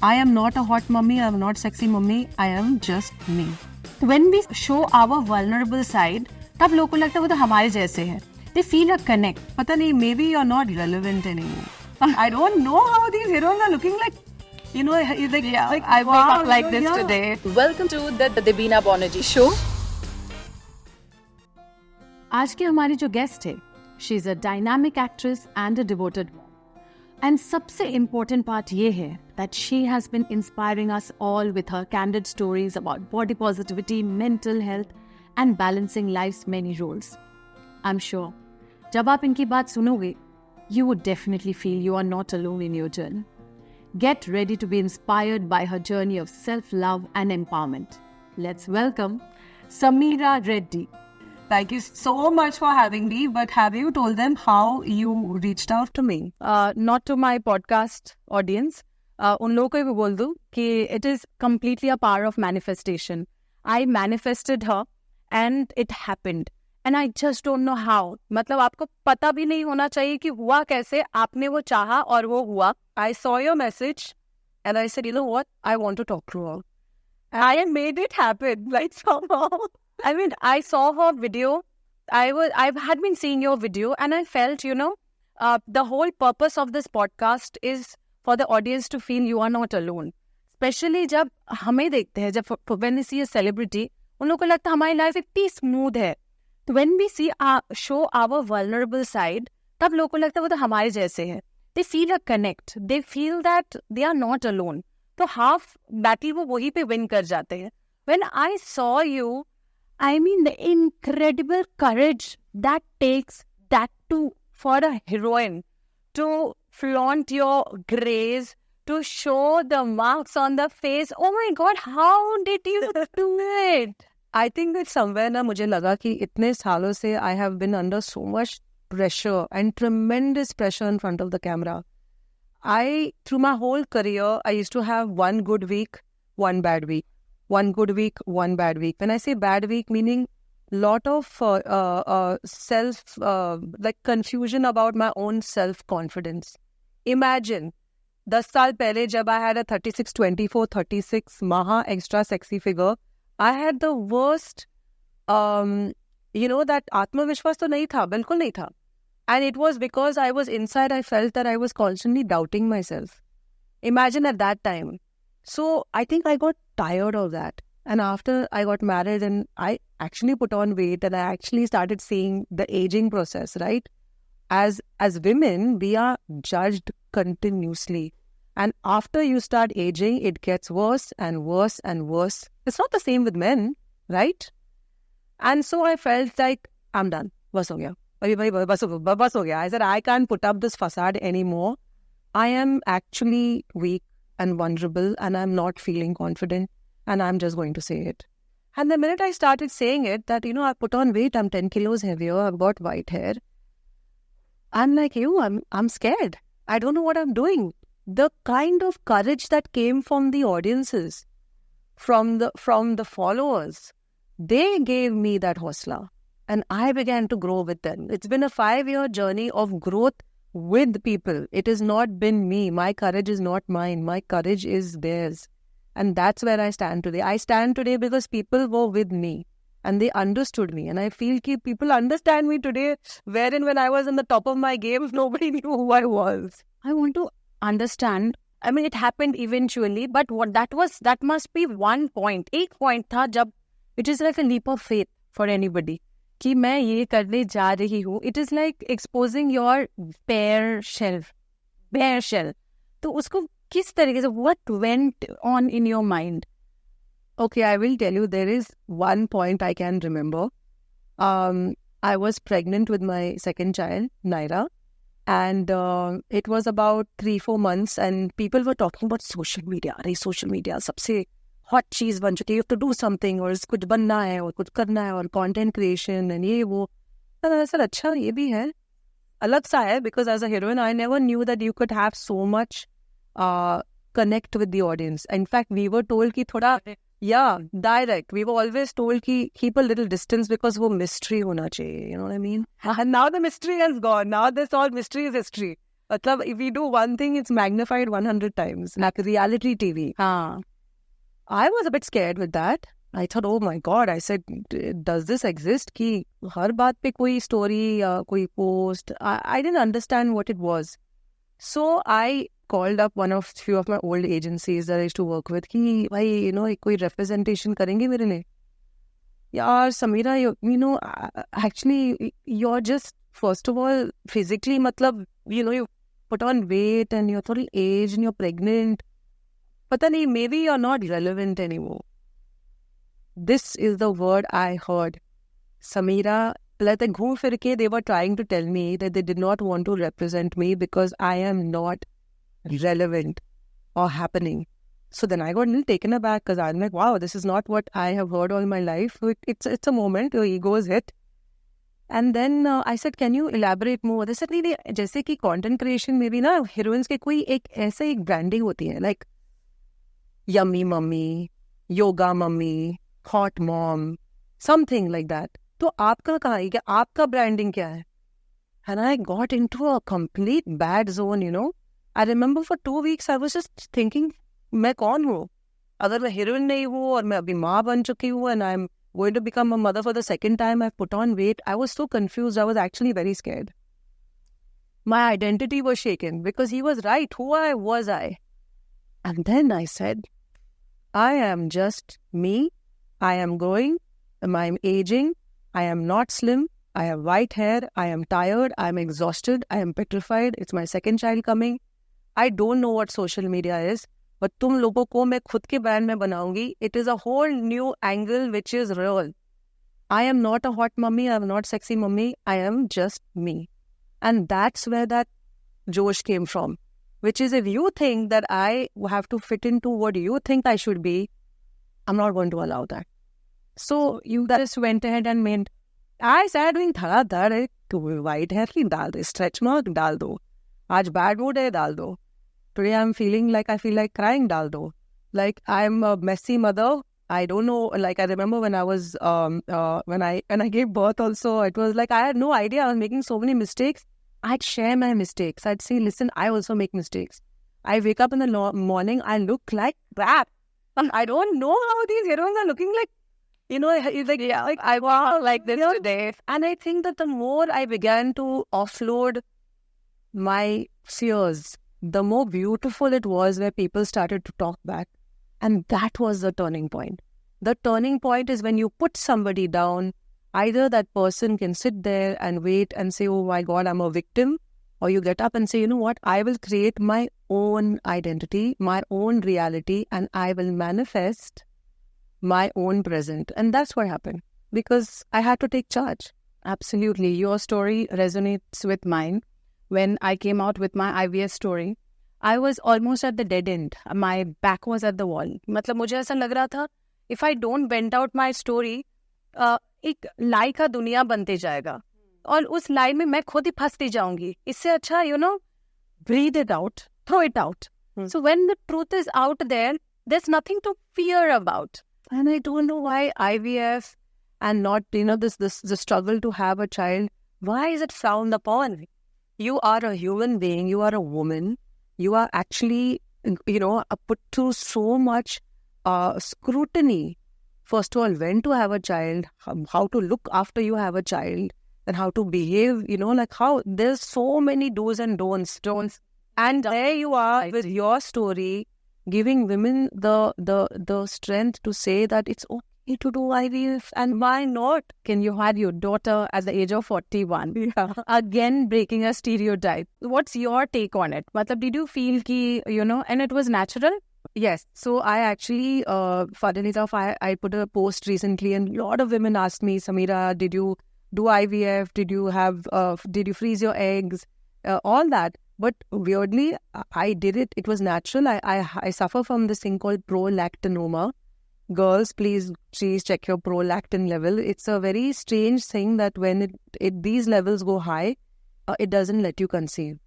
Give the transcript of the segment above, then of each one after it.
I am not a hot mummy, I am not sexy mummy, I am just me. When we show our vulnerable side, तब लोगों को लगता है वो तो हमारे जैसे है. They feel a connect. पता नहीं, maybe you're not relevant anymore. I don't know how these heroes are looking like. You know, like I wake up like this today. Welcome to the Debinna Bonnerjee show. आज की हमारी जो guest है, she is a dynamic actress and a devoted mom. And सबसे important part ये है that she has been inspiring us all with her candid stories about body positivity, mental health and balancing life's many roles. I'm sure जब आप इनकी बात सुनोगे, you would definitely feel you are not alone in your journey. Get ready to be inspired by her journey of self-love and empowerment. Let's welcome Sameera Reddy. Thank you so much for having me, but have you told them how you reached out to me? Not to my podcast audience. उन लोगों को भी बोल दूँ कि it is completely a power of manifestation. I manifested her and it happened. And I just don't know how. मतलब आपको पता भी नहीं होना चाहिए कि हुआ कैसे, आपने वो चाहा और वो हुआ. I saw your message and I said, you know what? I want to talk to her. I made it happen, like somehow. I mean, I saw her video. I had been seeing your video and I felt, the whole purpose of this podcast is for the audience to feel you are not alone. Especially जब हमें देखते हैं, जब when we see a celebrity, उन लोगों को लगता है हमारी life इतनी smooth है. तो when we show our vulnerable side, तब लोगों को लगता है वो तो हमारे जैसे है. They feel a connect. They feel that they are not alone. तो half battle वो वही पे win कर जाते हैं. When I saw you, I mean the incredible courage that takes that too for a heroine to flaunt your grace, to show the marks on the face. Oh my God, how did you do it? I think that somewhere na मुझे लगा कि इतने सालों से I have been under so much pressure and tremendous pressure in front of the camera. Through my whole career, I used to have one good week, one bad week. One good week, one bad week. When I say bad week, meaning lot of confusion about my own self-confidence. Imagine, 10 साल पहले जब I had a 36, 24, 36 maha extra sexy figure, I had the worst, that आत्मविश्वास तो नहीं था, बिल्कुल नहीं था. And it was because I was inside, I felt that I was constantly doubting myself. Imagine at that time. So I think I got tired of that. And after I got married and I actually put on weight and I actually started seeing the aging process, right? As women, we are judged continuously. And after you start aging, it gets worse and worse and worse. It's not the same with men, right? And so I felt like, I'm done. Bas ho gaya. Bas ho gaya. I said, I can't put up this facade anymore. I am actually weak and vulnerable and I'm not feeling confident and I'm just going to say it. And the minute I started saying it, that, I put on weight, I'm 10 kilos heavier, I've got white hair. I'm like, I'm scared. I don't know what I'm doing. The kind of courage that came from the audiences, from the followers, they gave me that hosla and I began to grow with them. It's been a 5-year journey of growth with people. It has not been me. My courage is not mine. My courage is theirs. And that's where I stand today. I stand today because people were with me and they understood me. And I feel that people understand me today, wherein when I was in the top of my game, nobody knew who I was. I want to understand. I mean, it happened eventually, but that must be one point. एक point था जब it is like a leap of faith for anybody. कि मैं ये करने जा रही हूँ. It is like exposing your bare shell. तो उसको किस तरीके से, what went on in your mind? Okay, I will tell you, there is one point I can remember. I was pregnant with my second child, Naira, and it was about 3-4 months and people were talking about social media. अरे social media सबसे hot चीज बन चुकी है. You have to do something और कुछ बनना है और कुछ करना है और content creation and ये वो. सर अच्छा ये भी है, अलग सा है, because as a heroine I never knew that you could have so much connect with the audience. In fact, we were told कि थोड़ा direct. We were always told कि keep a little distance because वो mystery होना चाहिए. You know what I mean? And now the mystery has gone. Now this all mystery is history. Matlab, if we do one thing, it's magnified 100 times, like reality TV. I was a bit scared with that. I thought, oh my God, I said, does this exist? Ki har baat pe koi story, koi post. I didn't understand what it was. So I called up few of my old agencies that I used to work with. Ki, bhai, koi representation karenge mere liye? Yeah, Sameera, you actually, you're just, first of all, physically, matlab, you put on weight and you're total age and you're pregnant. Pata nahi, maybe you're not relevant anymore. This is the word I heard. Sameera, they were trying to tell me that they did not want to represent me because I am not relevant or happening. So then I got a little taken aback because I'm like, wow, this is not what I have heard all my life. It's a moment, your ego is hit. And then I said, can you elaborate more? They said, नहीं, जैसे कि content creation में भी ना heroines के कोई ऐसा एक branding होती है, like yummy mummy, yoga mummy, hot mom, something like that. तो आपका कहाँ है? आपका branding क्या है? And I got into a complete bad zone, I remember for 2 weeks I was just thinking, मैं कौन हूँ? अगर मैं heroine नहीं हूँ और मैं अभी माँ बन चुकी हूँ and I'm going to become a mother for the second time, I've put on weight. I was so confused. I was actually very scared. My identity was shaken because he was right. Who was I? And then I said, I am just me. I am growing. I am aging. I am not slim. I have white hair. I am tired. I am exhausted. I am petrified. It's my second child coming. I don't know what social media is. But तुम लोगों को मैं खुद के brand में बनाऊंगी. It is a whole new angle which is real. I am not a hot mummy. I am not sexy mummy. I am just me. And that's where that Josh came from. Which is, if you think that I have to fit into what you think I should be, I'm not going to allow that. So you just went ahead and made. I started doing dhada white hair ki dal do, stretch mark dal do. Aaj bad mood hai, dal do. Today I feel like crying, dal do. Like I'm a messy mother. I don't know. Like I remember when I was when I gave birth also, it was like I had no idea. I was making so many mistakes. I'd share my mistakes. I'd say, listen, I also make mistakes. I wake up in the morning. I look like crap. I don't know how these heroines are looking like. It's like, yeah, like I was like this today. And I think that the more I began to offload my fears, the more beautiful it was where people started to talk back. And that was the turning point. The turning point is when you put somebody down, either that person can sit there and wait and say, oh my God, I'm a victim. Or you get up and say, you know what, I will create my own identity, my own reality, and I will manifest my own present. And that's what happened because I had to take charge. Absolutely. Your story resonates with mine. When I came out with my IVF story, I was almost at the dead end. My back was at the wall. मतलब मुझे ऐसा लग रहा था, if I don't vent out my story, एक लाई का दुनिया बनते जाएगा और उस लाई में मैं खुद ही फंसती जाऊंगी. इससे अच्छा, breathe it out, throw it out. So when the truth is out there, there's nothing to fear about. And I don't know why IVF and not, the struggle to have a child, why is it frowned upon? You are a human being. You are a woman. You are actually, put through so much scrutiny. First of all, when to have a child, how to look after you have a child, and how to behave, like how there's so many do's and don'ts. And there you are with your story, giving women the strength to say that it's okay to do IVF, and why not? You had your daughter at the age of 41. Yeah. Again, breaking a stereotype. What's your take on it? Did you feel and it was natural? Yes. So I actually, funnily enough, I put a post recently and a lot of women asked me, Sameera, did you do IVF? Did you freeze your eggs? All that. But weirdly, I did it. It was natural. I suffer from this thing called prolactinoma. Girls, please check your prolactin level. It's a very strange thing that when these levels go high, it doesn't let you conceive.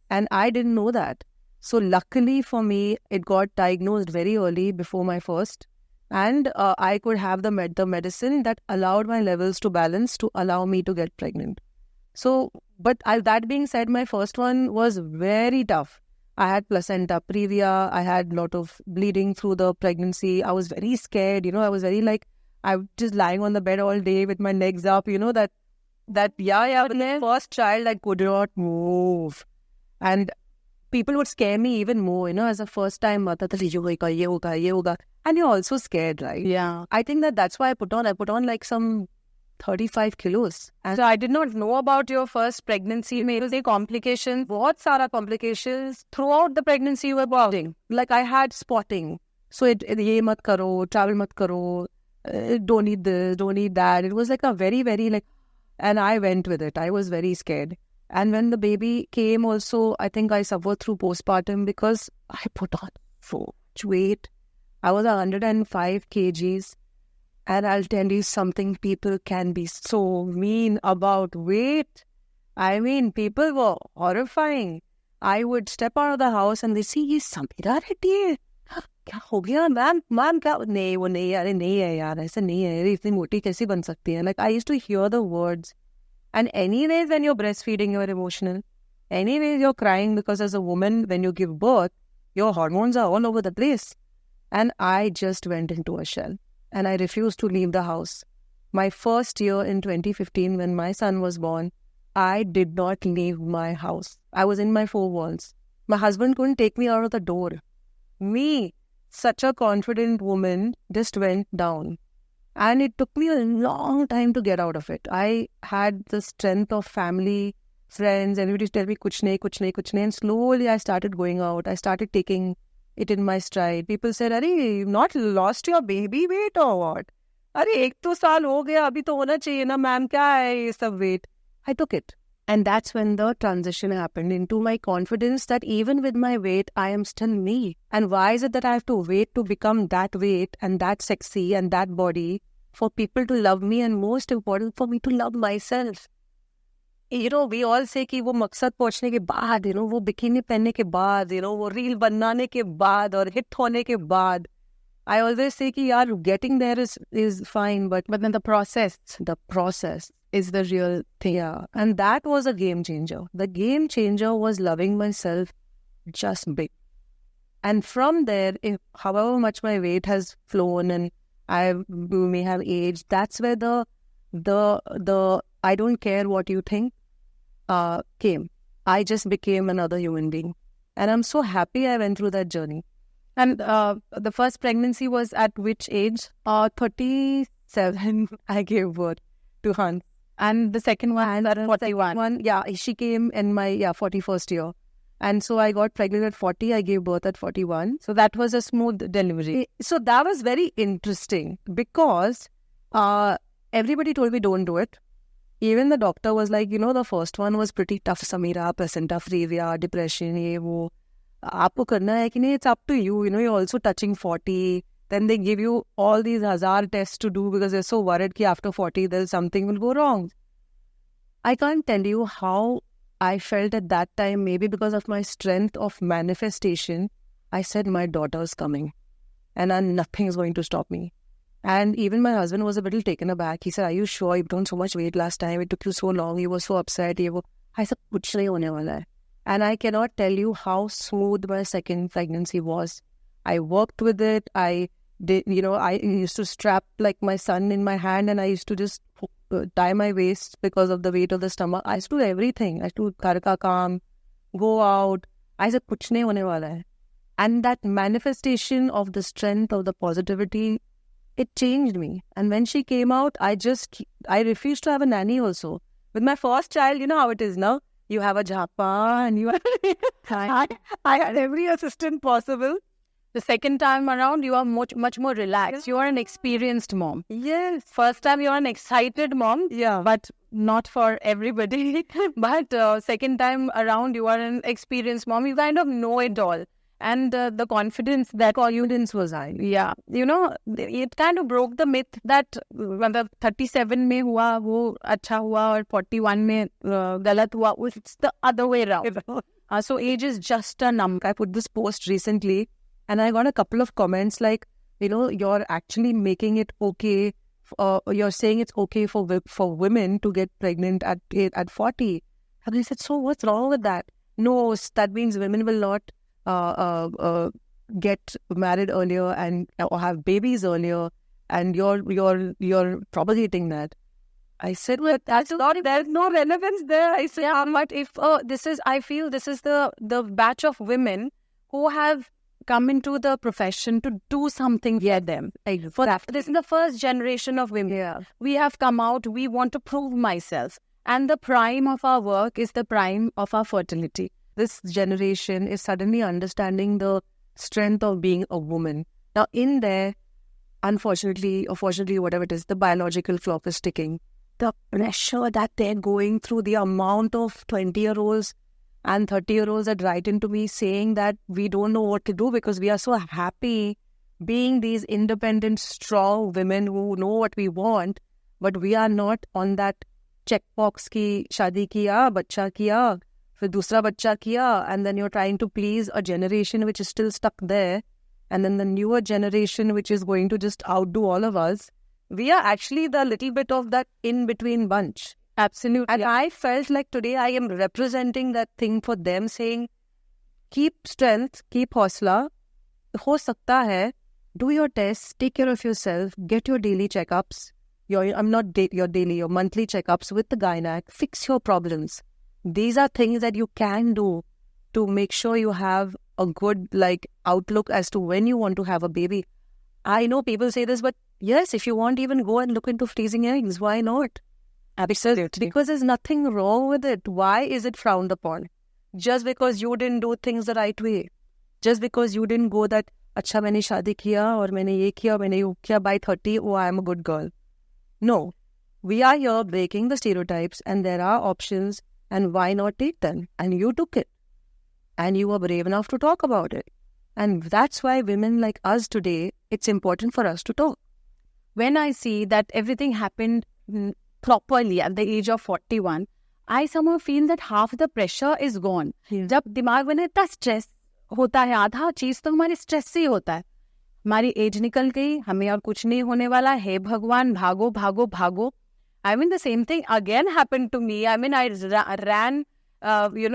And I didn't know that. So luckily for me, it got diagnosed very early before my first. And I could have the medicine that allowed my levels to balance to allow me to get pregnant. So But that being said, my first one was very tough. I had placenta previa. I had a lot of bleeding through the pregnancy. I was very scared. I was very I was just lying on the bed all day with my legs up. With the first child, I could not move. And people would scare me even more, as a first time mother. Ye hoga. And you're also scared, right? Yeah. I think that's why I put on like some 35 kilos. And so I did not know about your first pregnancy. Maybe the complications, बहुत सारा complications. Throughout the pregnancy you were boarding. Like I had spotting. So ye mat karo, travel mat karo, don't eat this, don't eat that. It was like a very, very and I went with it. I was very scared. And when the baby came also, I think I suffered through postpartum because I put on so much weight. I was 105 kgs. And I'll tell you something, people can be so mean about weight. I mean, people were horrifying. I would step out of the house and they see, ये Sameera Reddy है. क्या हो गया ma'am क्या नहीं वो नहीं अरे नहीं है यार ऐसा नहीं है अरे इतनी मोटी कैसी बन सकती है. Like I used to hear the words. And anyways, when you're breastfeeding, you're emotional. Anyways, you're crying because as a woman, when you give birth, your hormones are all over the place. And I just went into a shell. And I refused to leave the house. My first year in 2015, when my son was born, I did not leave my house. I was in my four walls. My husband couldn't take me out of the door. Me, such a confident woman, just went down. And it took me a long time to get out of it. I had the strength of family, friends, everybody tell me, kuch nahi. And slowly I started going out. I started taking it in my stride. People said, "Are you've not lost your baby weight or what? Are 1 saal ho gaya, abhi to hona chahiye na, ma'am, kya hai ye sab weight?" I took it. And that's when the transition happened into my confidence that even with my weight, I am still me. And why is it that I have to wait to become that weight and that sexy and that body for people to love me, and most important, for me to love myself? We all say कि वो मकसद पहुंचने के बाद, वो bikini पहनने के बाद, वो रील बनाने के बाद और हिट होने के बाद. I always say कि यार getting there is fine, but then the process is the real thing. Yeah. And that was a game changer. The game changer was loving myself just big. And from there, however much my weight has flown and I may have aged, that's where the I don't care what you think came. I just became another human being. And I'm so happy I went through that journey. And the first pregnancy was at which age? 37, I gave birth to Hans. And the second one at 41? Yeah, she came in my 41st year. And so I got pregnant at 40. I gave birth at 41. So that was a smooth delivery. So that was very interesting because everybody told me don't do it. Even the doctor was like, the first one was pretty tough, Sameera, placenta previa, depression, ye wo. Aapko karna hai ki nahi, it's up to you. You're also touching 40. Then they give you all these 1,000 tests to do because they're so worried that after 40, there's something will go wrong. I can't tell you how I felt at that time, maybe because of my strength of manifestation. I said, my daughter's coming and nothing is going to stop me. And even my husband was a little taken aback. He said, are you sure you put on so much weight last time? It took you so long. You were so upset. I said, kuch nahi hone wala hai. And I cannot tell you how smooth my second pregnancy was. I worked with it. I did, I used to strap like my son in my hand and I used to just tie my waist because of the weight of the stomach. I used to do everything. I used to ghar ka kaam, go out. I said, kuch nahi hone wala hai. And that manifestation of the strength of the positivity, it changed me. And when she came out, I refused to have a nanny also. With my first child, you know how it is now. You have a jhapa and you have... I had every assistant possible. The second time around, you are much more relaxed. You are an experienced mom. Yes. First time, you are an excited mom. Yeah. But not for everybody. But second time around, you are an experienced mom. You kind of know it all. And the confidence was high. Yeah. It kind of broke the myth that 37 mein hua, wo acha hua, or 41 mein galat hua. It's the other way around. So age is just a number. I put this post recently and I got a couple of comments like, you're actually making it okay. You're saying it's okay for women to get pregnant at 40. And I said, so what's wrong with that? No, that means women will not get married earlier and or have babies earlier, and you're propagating that. I said, well, that's not, there's no relevance there. I said, but if I feel this is the batch of women who have come into the profession to do something for them. This is the first generation of women. Yeah. We have come out, we want to prove myself. And the prime of our work is the prime of our fertility. This generation is suddenly understanding the strength of being a woman. Now, in there, unfortunately, or fortunately, whatever it is, the biological clock is ticking. The pressure that they're going through, the amount of 20-year-olds and 30-year-olds that write into me saying that we don't know what to do because we are so happy being these independent, strong women who know what we want, but we are not on that checkbox ki shadi kiya, bacha kiya, फिर दूसरा बच्चा किया, and then you're trying to please a generation which is still stuck there, and then the newer generation which is going to just outdo all of us. We are actually the little bit of that in-between bunch. Absolutely. And I felt like today I am representing that thing for them, saying, keep strength, keep hosla, ho sakta hai, do your tests, take care of yourself, get your daily checkups, your monthly checkups with the gynac, fix your problems. These are things that you can do to make sure you have a good outlook as to when you want to have a baby. I know people say this, but yes, if you want, even go and look into freezing eggs. Why not? Absolutely. Because there's nothing wrong with it. Why is it frowned upon? Just because you didn't do things the right way. Just because you didn't go that, अच्छा मैंने शादी किया और मैंने ये किया, मैंने ये किया, by 30, oh, I am a good girl. No. We are here breaking the stereotypes, and there are options, and why not take them? And you took it. And you were brave enough to talk about it. And that's why women like us today, it's important for us to talk. When I see that everything happened properly at the age of 41, I somehow feel that half the pressure is gone. जब दिमाग में इतना stress होता है, आधा चीज तो हमारी स्ट्रेस से ही होता है. हमारी एज निकल गई, हमें और कुछ नहीं होने वाला है, भगवान भागो भागो भागो. I mean, the same thing again happened to me. I mean, I ran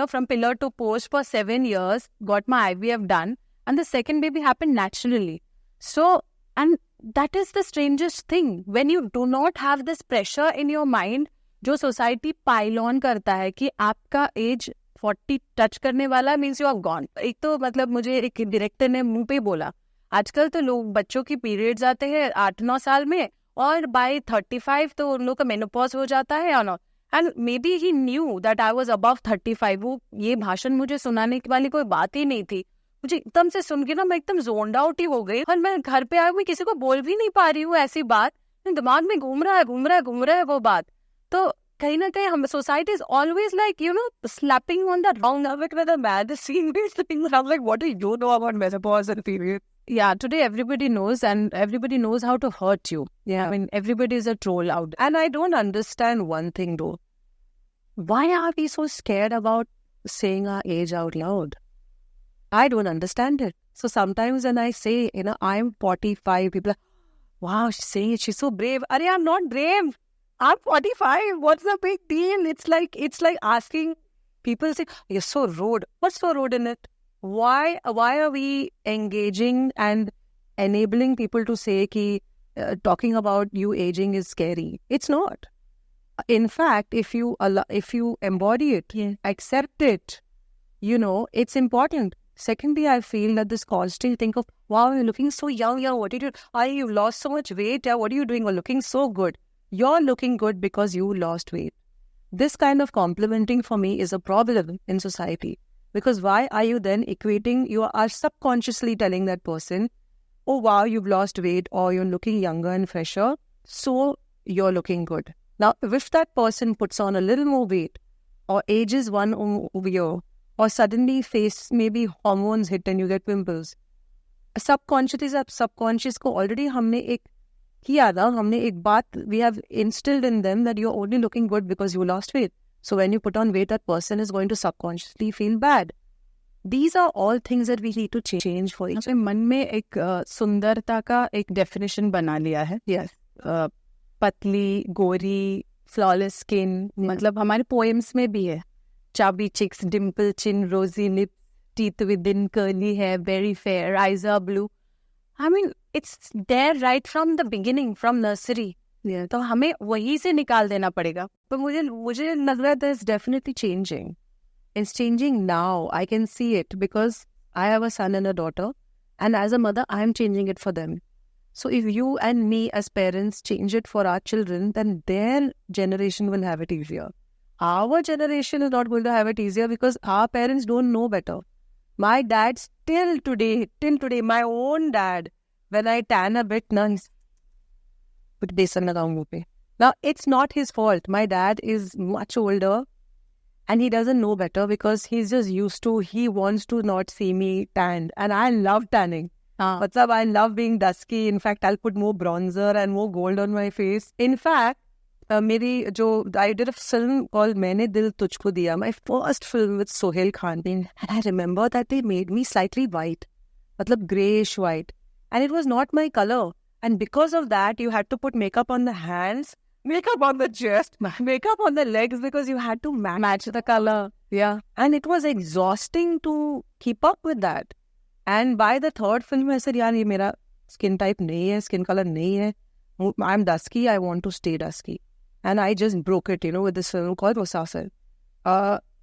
from pillar to post for 7 years, got my IVF done, and the second baby happened naturally. So, and that is the strangest thing. When you do not have this pressure in your mind, जो society pile on करता है कि आपका age 40 touch करने वाला means you are gone. एक तो मतलब मुझे एक डायरेक्टर ने मुंह पे बोला, आजकल तो लोग बच्चों की पीरियड्स आते हैं 8-9 साल में, और by 35 तो उन लोग का मेनोपॉज हो जाता है. And maybe he knew that I was above 35. वो ये भाषण मुझे सुनाने वाली कोई बात ही नहीं थी. मुझे एकदम से सुन के ना मैं एकदम zoned out ही हो गई, और मैं घर पे आई, मैं किसी को बोल भी नहीं पा रही हूँ ऐसी बात. दिमाग में घूम रहा है वो बात. तो कहीं ना कहीं हम society is always like, slapping on the wrong note with a man. The scene based things. I'm like, what do you know about menopause and period? Yeah, today everybody knows, and everybody knows how to hurt you. Yeah, I mean, everybody is a troll out there. And I don't understand one thing though. Why are we so scared about saying our age out loud? I don't understand it. So sometimes when I say, I'm 45, people are, wow, she's saying it, she's so brave. Arey, I'm not brave. I'm 45. What's the big deal? It's like asking people, say, you're so rude. What's so rude in it? Why are we engaging and enabling people to say ki talking about you aging is scary? It's not. In fact, if you embody it, accept it, it's important. Secondly, I feel that this constant think of, wow, you're looking so young, what did you do? You lost so much weight, what are you doing? You're looking so good. You're looking good because you lost weight. This kind of complimenting for me is a problem in society. Because why are you then equating, you are subconsciously telling that person, oh wow, you've lost weight, or you're looking younger and fresher, so you're looking good. Now, if that person puts on a little more weight, or ages 1 year, or suddenly face maybe hormones hit and you get pimples, subconscious ko already हमने एक किया था, हमने एक बात, we have instilled in them that you're only looking good because you lost weight. So when you put on weight, that person is going to subconsciously feel bad. These are all things that we need to change for each other. मन में एक सुंदरता का एक definition बना लिया है. Yes. पतली, गोरी, flawless skin, मतलब हमारे poems में भी है. chubby cheeks, dimple chin, rosy lips, teeth within, curly hair, very fair, eyes are blue. I mean, it's there right from the beginning, from nursery. Yeah. तो हमें वहीं से निकाल देना पड़ेगा. But मुझे लग रहा है that it's definitely changing. It's changing now. I can see it because I have a son and a daughter. And as a mother, I'm changing it for them. So if you and me as parents change it for our children, then their generation will have it easier. Our generation is not going to have it easier because our parents don't know better. My dad till today, my own dad, when I tan a bit, he's put besan lagaun muh pe. Now, it's not his fault. My dad is much older and he doesn't know better because he's just used to, he wants to not see me tanned. And I love tanning. I love being dusky. In fact, I'll put more bronzer and more gold on my face. In fact, I did a film called Maine Dil Tujhko Diya, my first film with Sohail Khan. And I remember that they made me slightly white, greyish white. And it was not my color. And because of that, you had to put makeup on the hands, makeup on the chest, makeup on the legs because you had to match the color. Yeah. And it was exhausting to keep up with that. And by the third film, I said, yaar, ye mera skin type nahi hai, skin color nahi hai. I'm dusky, I want to stay dusky. And I just broke it, with this film called Musafir.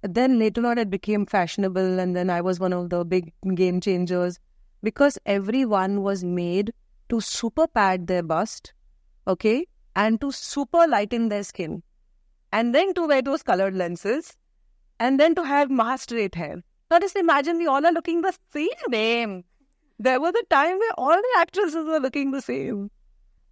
Then later on, it became fashionable. And then I was one of the big game changers. Because everyone was made to super pad their bust, okay? And to super lighten their skin. And then to wear those colored lenses. And then to have mass straight hair. Now just imagine we all are looking the same. There was a time where all the actresses were looking the same.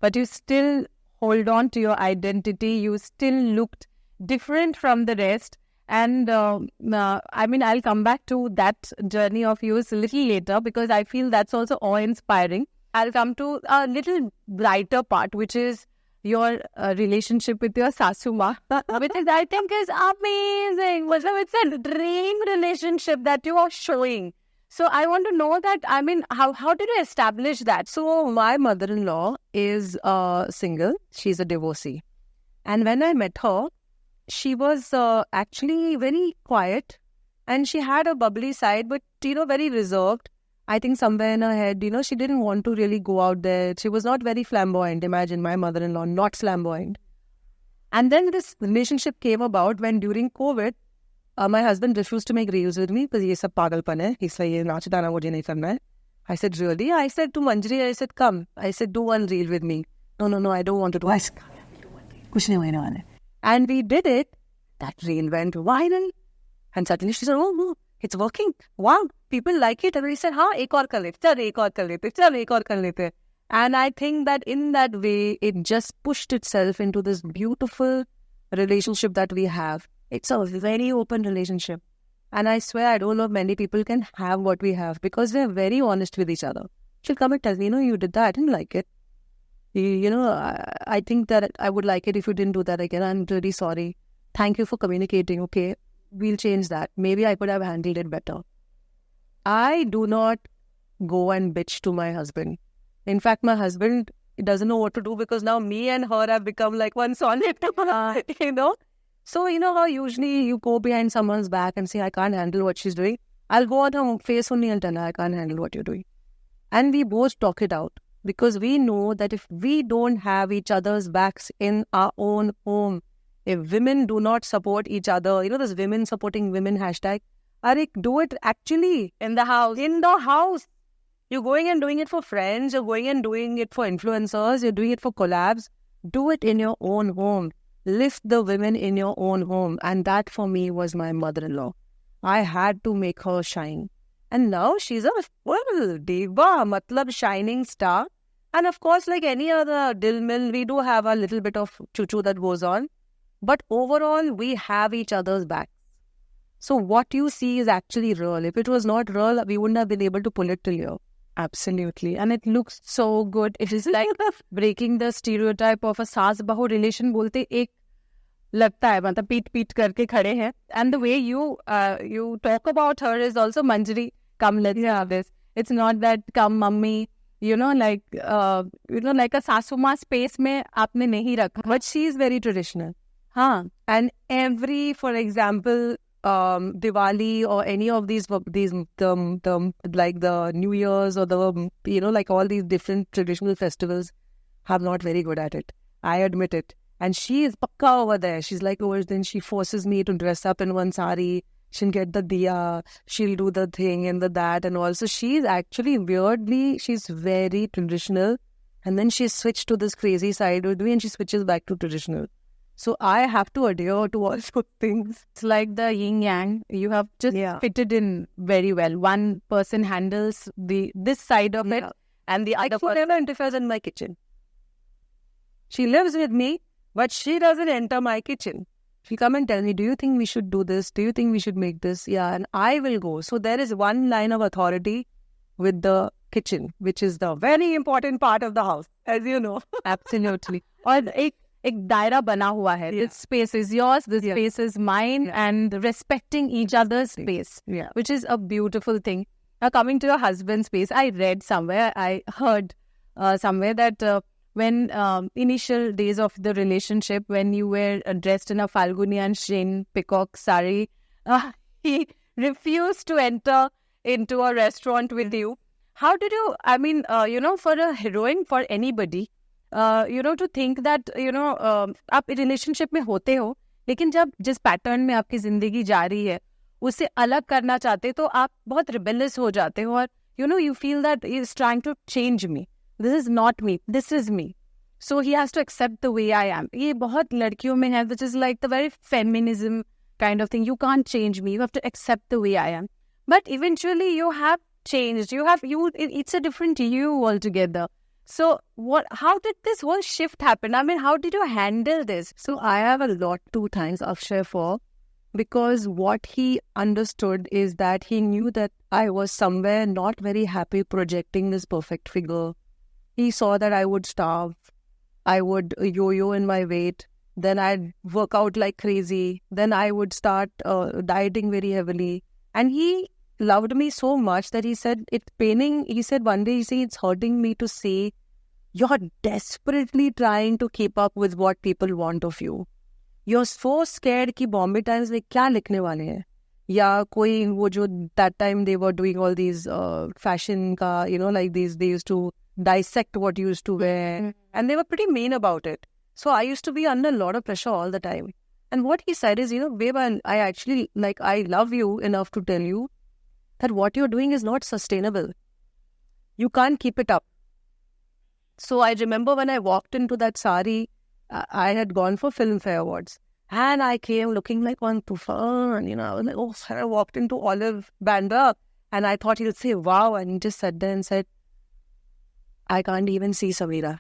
But you still hold on to your identity. You still looked different from the rest. And I'll come back to that journey of yours a little later because I feel that's also awe-inspiring. I'll come to a little brighter part, which is your relationship with your sasu ma, which is, I think, is amazing. It's a dream relationship that you are showing. So I want to know that, how did you establish that? So my mother-in-law is single. She's a divorcee. And when I met her, she was actually very quiet and she had a bubbly side, but, very reserved. I think somewhere in her head, she didn't want to really go out there. She was not very flamboyant. Imagine my mother-in-law, not flamboyant. And then this relationship came about when during COVID, my husband refused to make reels with me because ye sab pagalpan hai. He said, ye naach dana mujhe nahi karna hai. I said, really? I said to Manjiri, I said, come. I said, do one reel with me. No, I don't want to do. I said, do one reel. Kuch nahi hone wala. And we did it. That reel went viral. And suddenly she said, oh, no, it's working. Wow, people like it. And we said, ek aur kar lete. Chal, ek aur kar lete. And I think that in that way, it just pushed itself into this beautiful relationship that we have. It's a very open relationship. And I swear, I don't know if many people can have what we have because we're very honest with each other. She'll come and tell me, you did that. I didn't like it. I think that I would like it if you didn't do that again. I'm really sorry. Thank you for communicating. Okay, we'll change that. Maybe I could have handled it better. I do not go and bitch to my husband. In fact, my husband doesn't know what to do because now me and her have become like one solid, So, how usually you go behind someone's back and say, I can't handle what she's doing. I'll go on her face only and tell her, I can't handle what you're doing. And we both talk it out because we know that if we don't have each other's backs in our own home, if women do not support each other, this women supporting women hashtag, Arik, do it actually in the house. In the house. You're going and doing it for friends. You're going and doing it for influencers. You're doing it for collabs. Do it in your own home. Lift the women in your own home. And that for me was my mother-in-law. I had to make her shine. And now she's a full diva, matlab shining star. And of course, like any other dil-mil, we do have a little bit of chuchu that goes on. But overall, we have each other's backs. So what you see is actually real. If it was not real, we wouldn't have been able to pull it till here. Absolutely. And it looks so good. It is like breaking the stereotype of a saas-bahu relation. बोलते एक लगता है मतलब पीट करके खड़े हैं. And the way you talk about her is also Manjiri, come let's have this. It's not that come mummy, like a sasuma space में आपने नहीं रखा. But she is very traditional. And for example, Diwali or any of these like the New Year's or the like all these different traditional festivals, I'm not very good at it. I admit it. And she is pakka over there. She's like, oh, then she forces me to dress up in one sari. She'll get the diya. She'll do the thing and the that. And also she's actually weirdly, she's very traditional. And then she switched to this crazy side with me and she switches back to traditional. So I have to adhere to all those things. It's like the yin yang. You have just fitted in very well. One person handles this side of it and the other person never interferes in my kitchen. She lives with me, but she doesn't enter my kitchen. She'll come and tell me, do you think we should do this? Do you think we should make this? Yeah, and I will go. So there is one line of authority with the kitchen, which is the very important part of the house, as you know. Absolutely. और एक दायरा बना हुआ है. This space is yours, this space is mine, and respecting each other's space, which is a beautiful thing. Now coming to your husband's space, I read somewhere, I heard somewhere that when initial days of the relationship, when you were dressed in a Falguni and Shane peacock sari, he refused to enter into a restaurant with you. How did you, I mean, for a heroine, for anybody, to think that, आप relationship में होते हो, लेकिन जब जिस pattern में आपकी जिंदगी जा रही है, उससे अलग करना चाहते तो आप बहुत rebellious हो जाते हो और, you feel that he is trying to change me. This is not me. This is me. So he has to accept the way I am. ये बहुत लड़कियों में है, which is like the very feminism kind of thing. You can't change me. You have to accept the way I am. But eventually you have changed. It's a different you altogether. So how did this whole shift happen? I mean, how did you handle this? So I have a lot to thank Akshay for, because what he understood is that he knew that I was somewhere not very happy projecting this perfect figure. He saw that I would starve, I would yo-yo in my weight, then I'd work out like crazy, then I would start dieting very heavily. And he loved me so much that he said, it's paining. He said one day, it's hurting me to say, you're desperately trying to keep up with what people want of you. You're so scared कि Bombay Times में क्या लिखने वाले हैं, या कोई वो जो that time they were doing all these fashion का, like these, they used to dissect what you used to wear, and they were pretty mean about it. So I used to be under a lot of pressure all the time. And what he said is, babe, I actually, I love you enough to tell you that what you're doing is not sustainable. You can't keep it up. So I remember when I walked into that sari, I had gone for Filmfare Awards. And I came looking like one tufan, I was like, oh, I walked into Olive Bandra and I thought he'll say, wow. And he just sat there and said, I can't even see Sameera.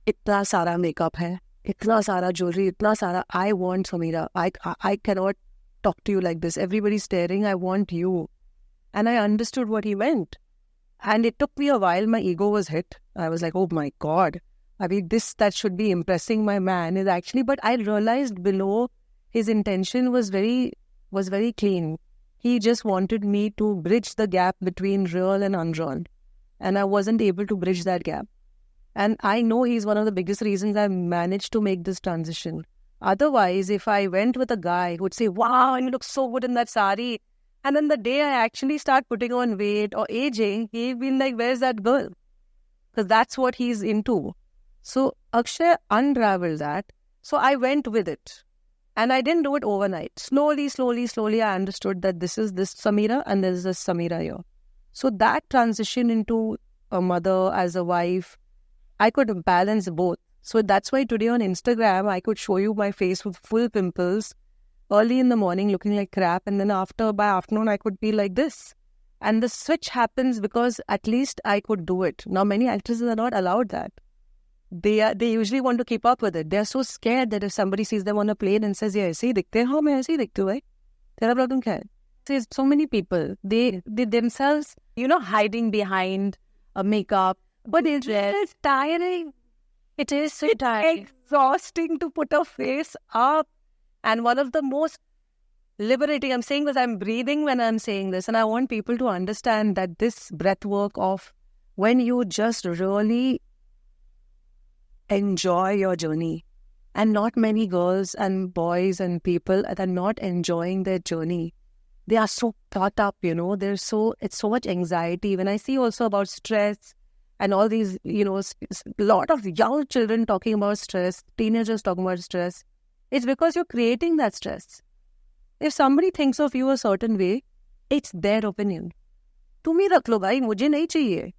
Itna sara makeup hai, itna sara jewelry, itna sara. I want Sameera. I cannot talk to you like this. Everybody's staring. I want you. And I understood what he meant. And it took me a while. My ego was hit. I was like, oh my God. I mean, that should be impressing my man is actually, but I realized below his intention was very clean. He just wanted me to bridge the gap between real and unreal. And I wasn't able to bridge that gap. And I know he's one of the biggest reasons I managed to make this transition. Otherwise, if I went with a guy who would say, wow, you look so good in that sari, and then the day I actually start putting on weight or aging, he'd be like, where's that girl? Because that's what he's into. So Akshay unraveled that. So I went with it. And I didn't do it overnight. Slowly, I understood that this is this Sameera and there is this Sameera here. So that transition into a mother, as a wife, I could balance both. So that's why today on Instagram, I could show you my face with full pimples, early in the morning looking like crap, and then by afternoon, I could be like this. And the switch happens because at least I could do it. Now, many actresses are not allowed that. They usually want to keep up with it. They're so scared that if somebody sees them on a plane and says, yeah, ऐसे ही दिखते हैं, हाँ मैं ऐसे ही दिखती हूँ भाई, तेरा problem क्या है? There's so many people, they themselves, hiding behind a makeup. But it's tiring. It is so tiring. Exhausting to put a face up. And one of the most liberating, I'm saying this, I'm breathing when I'm saying this. And I want people to understand that this breath work of when you just really enjoy your journey And not many girls and boys and people that are not enjoying their journey. They are so caught up, it's so much anxiety. When I see also about stress and all these, a lot of young children talking about stress, teenagers talking about stress, it's because you're creating that stress. If somebody thinks of you a certain way, it's their opinion. तुम ही रख लो भाई, मुझे नहीं चाहिए.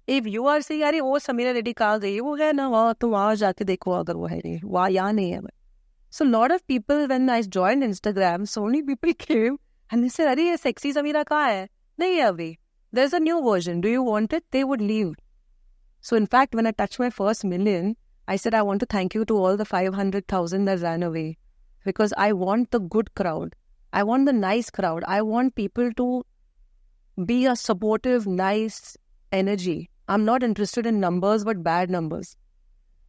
If you are saying, अरे वो समीरा रेड्डी कहाँ गई, वो है ना वहाँ, तो वहाँ जाके देखो अगर वो है नहीं, वहाँ यहाँ नहीं है. So a lot of people, when I joined Instagram, so many people came and they said, अरे ये sexy समीरा कहाँ है? नहीं है अभी. There's a new version. Do you want it? They would leave. So in fact, when I touched my first million, I said, I want to thank you to all the 500,000 that ran away. Because I want the good crowd. I want the nice crowd. I want people to be a supportive, nice energy. I'm not interested in numbers, but bad numbers.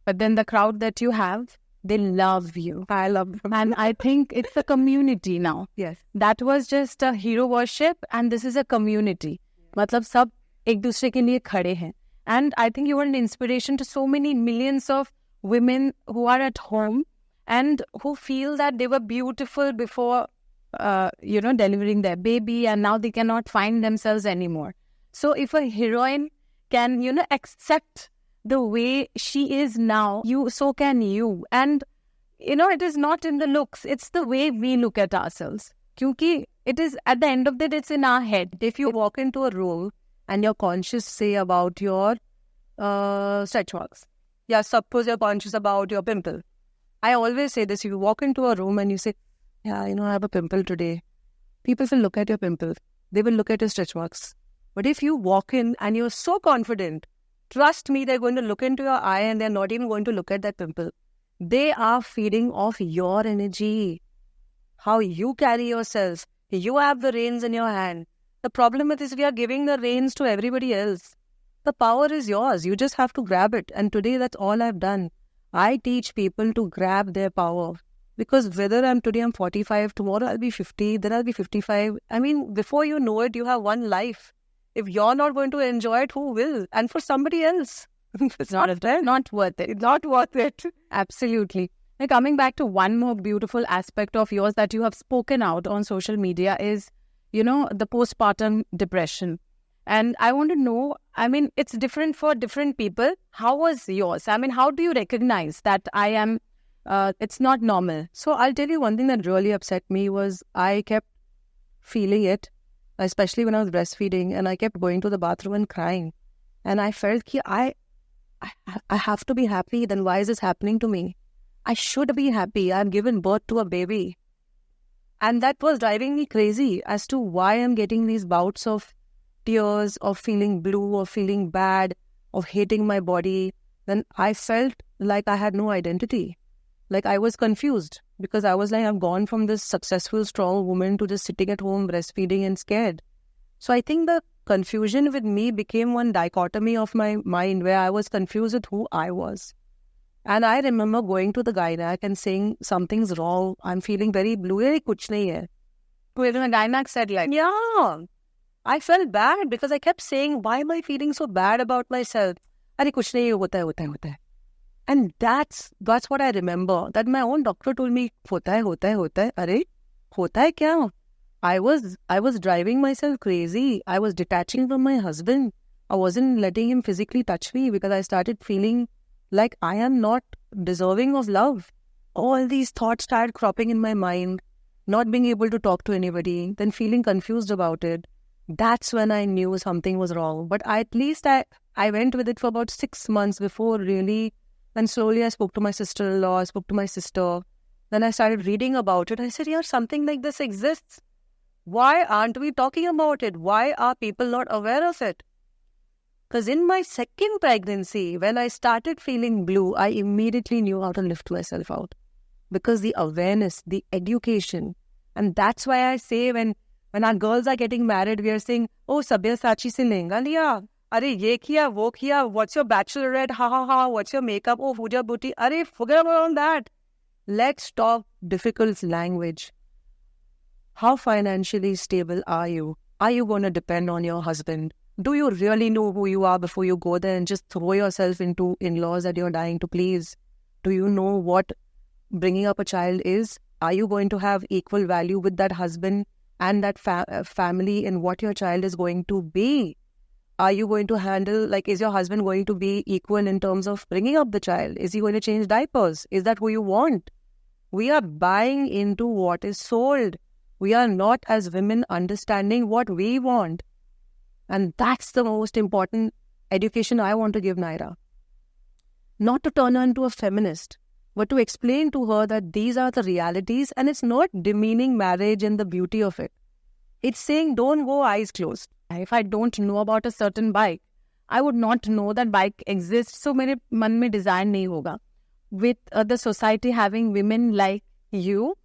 But then the crowd that you have, they love you. I love them. And I think it's a community now. Yes. That was just a hero worship and this is a community. मतलब सब एक दूसरे के लिए खड़े हैं. And I think you were an inspiration to so many millions of women who are at home and who feel that they were beautiful before, delivering their baby, and now they cannot find themselves anymore. So if a heroine can, accept the way she is now, so can you. And, it is not in the looks, it's the way we look at ourselves. Kyunki it is, at the end of the day, it's in our head. If you walk into a room and you're conscious, say, about your stretch marks. Yeah, suppose you're conscious about your pimple. I always say this, if you walk into a room and you say, yeah, I have a pimple today. People will look at your pimple. They will look at your stretch marks. But if you walk in and you're so confident, trust me, they're going to look into your eye and they're not even going to look at that pimple. They are feeding off your energy. How you carry yourself. You have the reins in your hand. The problem is we are giving the reins to everybody else. The power is yours. You just have to grab it. And today, that's all I've done. I teach people to grab their power. Because whether today I'm 45, tomorrow I'll be 50, then I'll be 55. I mean, before you know it, you have one life. If you're not going to enjoy it, who will? And for somebody else, it's not worth it. It's not worth it. Absolutely. Now, coming back to one more beautiful aspect of yours that you have spoken out on social media is, the postpartum depression. And I want to know, it's different for different people. How was yours? How do you recognize that it's not normal? So I'll tell you one thing that really upset me was I kept feeling it, especially when I was breastfeeding, and I kept going to the bathroom and crying. And I felt I have to be happy. Then why is this happening to me? I should be happy. I've given birth to a baby. And that was driving me crazy as to why I'm getting these bouts of tears, of feeling blue, of feeling bad, of hating my body. Then I felt like I had no identity. Like I was confused because I was like, I've gone from this successful, strong woman to just sitting at home, breastfeeding and scared. So I think the confusion with me became one dichotomy of my mind where I was confused with who I was. And I remember going to the gynac and saying, something's wrong. I'm feeling very blue. Kuch nahi hai. Wait, the gynac said like... Yeah. I felt bad because I kept saying, why am I feeling so bad about myself? Arey kuch nahi hota hai. And that's what I remember. That my own doctor told me, hota hai. Arey, hota hai kya? I was driving myself crazy. I was detaching from my husband. I wasn't letting him physically touch me because I started feeling like I am not deserving of love. All these thoughts started cropping in my mind, not being able to talk to anybody, then feeling confused about it. That's when I knew something was wrong. But at least I went with it for about 6 months before really, and slowly I spoke to my sister-in-law, I spoke to my sister. Then I started reading about it. I said, yeah, something like this exists. Why aren't we talking about it? Why are people not aware of it? Because in my second pregnancy, when I started feeling blue, I immediately knew how to lift myself out. Because the awareness, the education. And that's why I say when our girls are getting married, we are saying, oh, Sabyasachi se lehenga liya. Are ye kiya, wo kiya. What's your bachelorette? Ha ha ha. What's your makeup? Oh, puja booty. Are forget about that. Let's talk difficult language. How financially stable are you? Are you going to depend on your husband? Do you really know who you are before you go there and just throw yourself into in-laws that you're dying to please? Do you know what bringing up a child is, are you going to have equal value with that husband and that family in what your child is going to be? Are you going to handle, like, is your husband going to be equal in terms of bringing up the child? Is he going to change diapers? Is that who you want? We are buying into what is sold. We are not, as women, understanding what we want. And that's the most important education I want to give Naira. Not to turn her into a feminist, but to explain to her that these are the realities, and it's not demeaning marriage and the beauty of it. It's saying don't go eyes closed. If I don't know about a certain bike, I would not know that bike exists, so मेरे मन में desire नहीं होगा. With the society having women like you,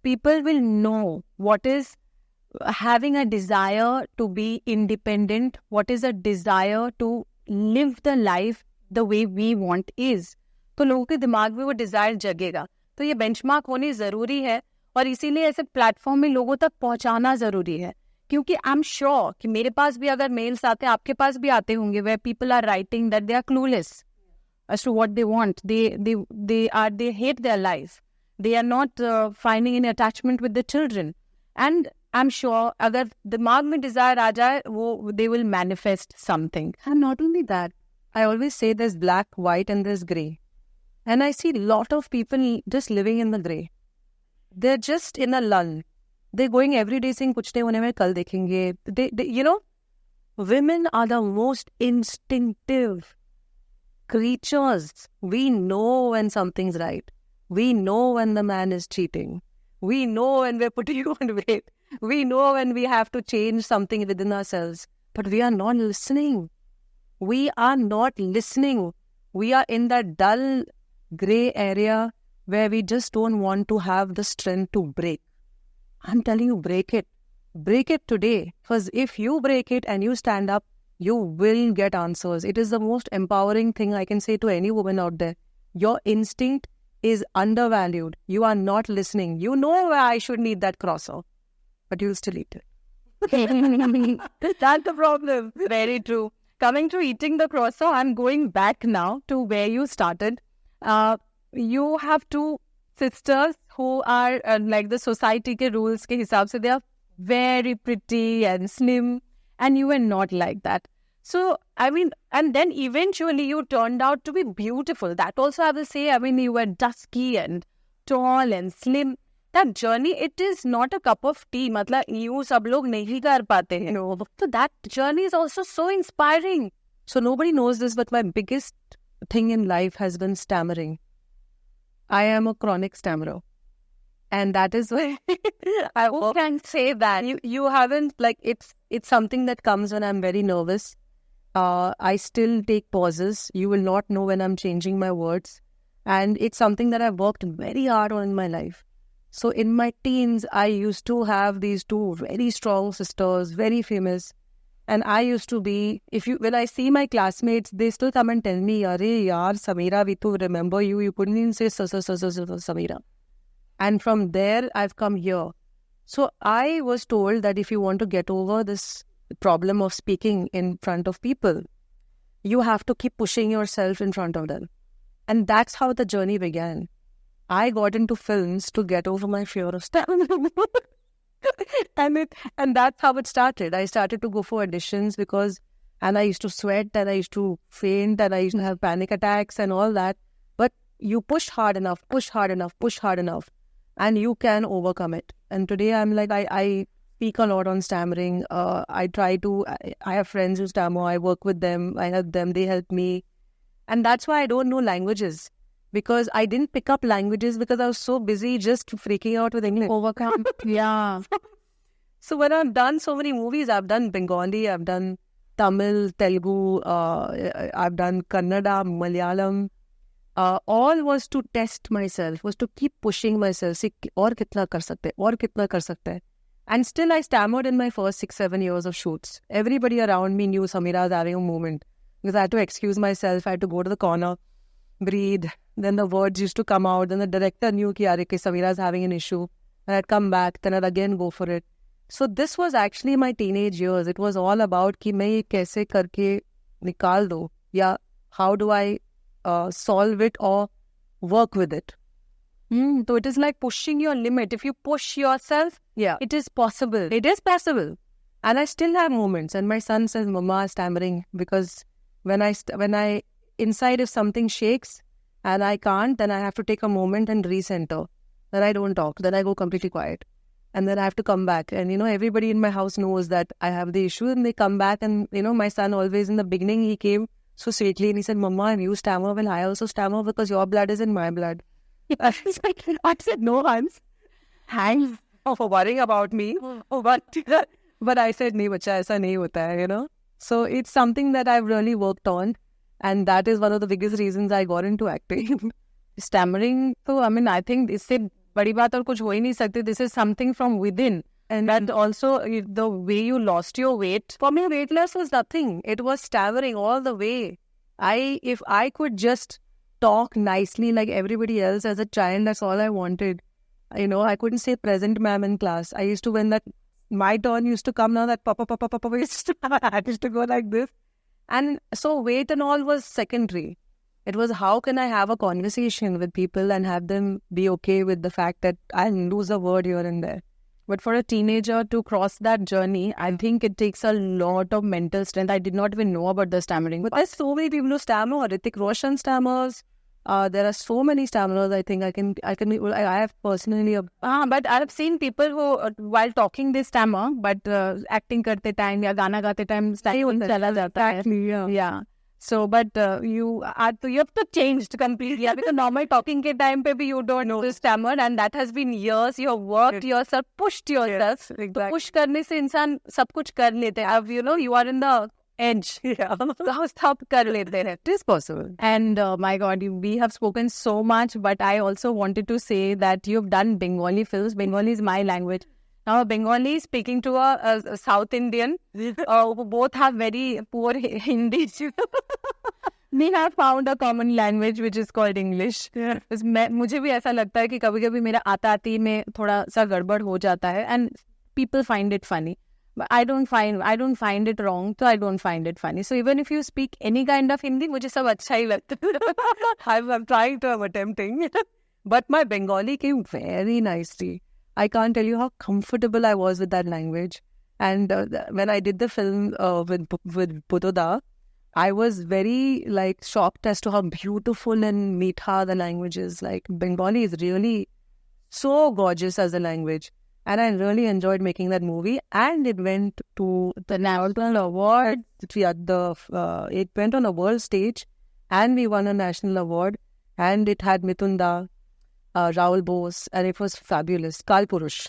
people will know what is having a desire to be independent, what is a desire to live the life the way we want is. तो लोगों के दिमाग में वो Dzire जगेगा. तो ये benchmark होनी ज़रूरी है, और इसीलिए ऐसे प्लेटफॉर्म में लोगों तक पहुंचाना ज़रूरी है. क्योंकि आई एम श्योर कि मेरे पास भी अगर मेल्स आते हैं, आपके पास भी आते होंगे, where people are writing that they are clueless as to what they want. They hate their life. They are not finding any attachment with the children. And I'm sure अगर दिमाग में desire आ जाए, वो they will manifest something. And not only that, I always say there's black, white, and there's grey. And I see a lot of people just living in the grey. They're just in a lull. They're going every day saying, कुछ नहीं होने में, कल देखेंगे. You know, women are the most instinctive creatures. We know when something's right. We know when the man is cheating. We know when we're putting on weight. We know when we have to change something within ourselves. But we are not listening. We are not listening. We are in that dull grey area where we just don't want to have the strength to break. I'm telling you, break it. Break it today. Because if you break it and you stand up, you will get answers. It is the most empowering thing I can say to any woman out there. Your instinct is undervalued. You are not listening. You know where I should need that crosser, but you'll still eat it. That's the problem. Very true. Coming to eating the croissant, I'm going back now to where you started. You have two sisters who are like the society ke rules ke hisab se, they are very pretty and slim, and you were not like that. So, I mean, and then eventually you turned out to be beautiful. That also I have to say, I mean, you were dusky and tall and slim. That journey, it is not a cup of tea. मतलब यूँ सब लोग नहीं कर पाते हैं. No. So that journey is also so inspiring. So nobody knows this, but my biggest thing in life has been stammering. I am a chronic stammerer. And that is why I can say that. You haven't, like, it's something that comes when I'm very nervous. I still take pauses. You will not know when I'm changing my words. And it's something that I've worked very hard on in my life. So in my teens, I used to have these two very strong sisters, very famous. And I used to be, when I see my classmates, they still come and tell me, "Arey yaar, Sameera, we to remember you. You couldn't even say Sameera." And from there, I've come here. So I was told that if you want to get over this problem of speaking in front of people, you have to keep pushing yourself in front of them. And that's how the journey began. I got into films to get over my fear of stammering. and that's how it started. I started to go for auditions and I used to sweat and I used to faint and I used to have panic attacks and all that. But you push hard enough, and you can overcome it. And today I'm like, I speak a lot on stammering. I have friends who stammer. I work with them. I help them. They help me. And that's why I don't know languages. Because I didn't pick up languages because I was so busy just freaking out with English. Overcome. Yeah. So when I've done so many movies, I've done Bengali, I've done Tamil, Telugu, I've done Kannada, Malayalam. All was to test myself, was to keep pushing myself. See, और कितना कर सकते हैं. And still I stammered in my first 6-7 years of shoots. Everybody around me knew Sameera was having a moment. Because I had to excuse myself, I had to go to the corner, breathe. Then the words used to come out. Then the director knew कि Sameera is having an issue. And I'd come back. Then I'd again go for it. So this was actually my teenage years. It was all about कि मैं ये कैसे करके निकाल दूँ, या how do I solve it or work with it. So it is like pushing your limit. If you push yourself, it is possible. It is possible. And I still have moments. And my son says, Mama, stammering. Because when I inside, if something shakes and I can't, then I have to take a moment and recenter. Then I don't talk. Then I go completely quiet. And then I have to come back. And, everybody in my house knows that I have the issue. And they come back. And, my son always in the beginning, he came so sweetly. And he said, Mama, if you stammer, well, I also stammer because your blood is in my blood. I said, no, Hans. Thanks for worrying about me. But I said, nahi bacha, aisa nahi hota hai, So it's something that I've really worked on. And that is one of the biggest reasons I got into acting. Stammering, so I think isse badi baat aur kuch ho hi nahi sakti. This is something from within. And also the way you lost your weight. For me, weight loss was nothing. It was stammering all the way. If I could just talk nicely like everybody else as a child, that's all I wanted. I couldn't say present ma'am in class. I used to, when that my turn used to come, now that papa used to go like this. And so weight and all was secondary. It was how can I have a conversation with people and have them be okay with the fact that I lose a word here and there. But for a teenager to cross that journey, I think it takes a lot of mental strength. I did not even know about the stammering. But there's so many people who stammer. Hrithik Roshan stammers. There are so many stammerers. I think I have personally. But I have seen people who, while talking, they stammer, but acting karte time ya gana gaate time, stammering chala jata hai. Exactly, yeah. So, but you have to change completely. Because normal talking ke time pe bhi you don't know to stammer, and that has been years. You have worked yourself, pushed yourself. Yes, exactly. To push karne se insan sab kuch kar lete hai. You are in the edge. Yeah. Stop kar lete hai. It is possible. And my God, we have spoken so much, but I also wanted to say that you've done Bengali films. Bengali is my language. Now, a Bengali speaking to a South Indian, who both have very poor Hindi. We have found a common language which is called English. Yeah. मुझे भी ऐसा लगता है कि कभी-कभी मेरा आती में थोड़ा सा गड़बड़ हो जाता है, and people find it funny. But I don't find it wrong, so I don't find it funny. So even if you speak any kind of Hindi, मुझे सब अच्छा ही लगता है. I'm trying to, I'm attempting. But my Bengali came very nicely. I can't tell you how comfortable I was with that language. And when I did the film with Buddha, I was very shocked as to how beautiful and meetha the language is. Like Bengali is really so gorgeous as a language. And I really enjoyed making that movie. And it went to the National Award. It went on a world stage. And we won a national award. And it had Mitunda, Rahul Bose, and it was fabulous. Kalpurush,